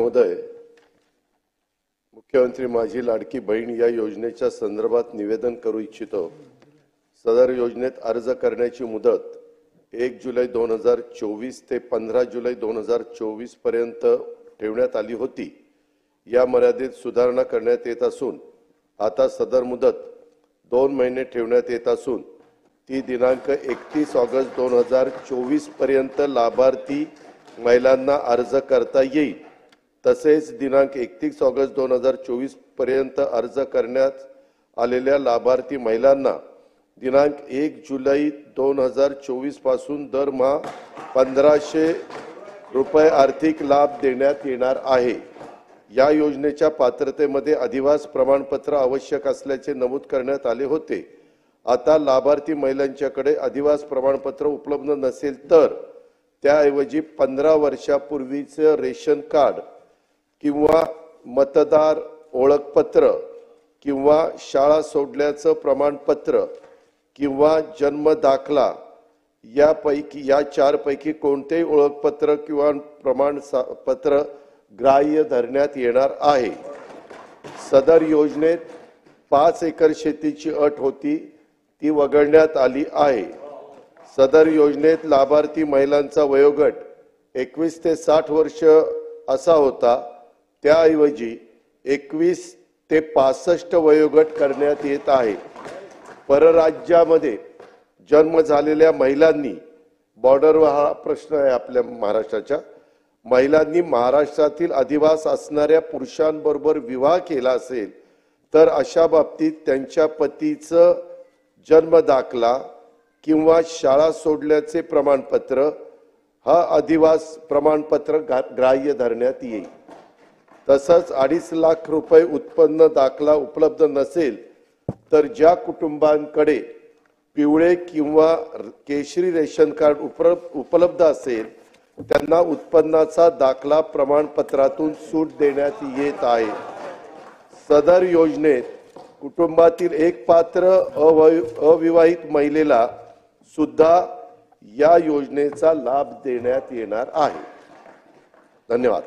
महोदय, मुख्यमंत्री माझी लाडकी बहीण या योजनेच्या संदर्भात निवेदन करू इच्छितो। सदर योजनेत अर्ज करण्याची मुदत 1 जुलै 2024 ते 15 जुलै 2024 पर्यंत ठेवण्यात आली होती। या मर्यादेत सुधारणा करण्यात येत असून आता सदर मुदत 2 महिने ठेवण्यात येत असून ती दिनांक 31 ऑगस्ट 2024 पर्यंत लाभार्थी महिलांना अर्ज करता येईल। तसेच दिनांक 31 ऑगस्ट 2024 पर्यंत अर्ज करण्यात आलेल्या लाभार्थी महिलांना दिनांक 1 जुलै 2024 पासून दरमहा 1500 रुपये आर्थिक लाभ देण्यात येणार आहे। या योजनेच्या पात्रतेमध्ये अधिवास प्रमाणपत्र आवश्यक असल्याचे नमूद करण्यात आले होते। आता लाभार्थी महिलांच्याकडे अधिवास प्रमाणपत्र उपलब्ध नसेल तर त्याऐवजी 15 वर्षापूर्वीचे रेशन कार्ड किंवा मतदार ओळखपत्र किंवा शाळा सोडल्याचं प्रमाणपत्र किंवा जन्म दाखला या 4 पैकी कोणतेही ओळखपत्र किंवा प्रमाणपत्र ग्राह्य धरण्यात येणार आहे। सदर योजनेत 5 एकर शेतीची अट होती ती वगळण्यात आली आहे। सदर योजनेत लाभार्थी महिलांचा वयोगट 21 ते 60 वर्ष असा होता, त्याऐवजी 21 ते 65 वयोगट करण्यात येत आहे। परराज्यामध्ये जन्म झालेल्या महिलांनी बॉर्डरवर हा प्रश्न आहे आपल्या महाराष्ट्राच्या महिलांनी महाराष्ट्रातील अधिवास असणाऱ्या पुरुषांबरोबर विवाह केला असेल तर अशा बाबतीत त्यांच्या पतीचं जन्म दाखला किंवा शाळा सोडल्याचे प्रमाणपत्र हा अधिवास प्रमाणपत्र ग्राह्य धरण्यात येईल। तसंच 2.5 लाख रुपये उत्पन्न दाखला उपलब्ध नसेल तर ज्या कुटुंबांकडे पिवळे किंवा केशरी रेशन कार्ड उपलब्ध असेल त्यांना उत्पन्नाचा दाखला प्रमाणपत्रातून सूट देण्यात येत आहे। सदर योजनेत कुटुंबातील एक पात्र अविवाहित महिलेला सुद्धा या योजनेचा लाभ देण्यात येणार आहे। धन्यवाद।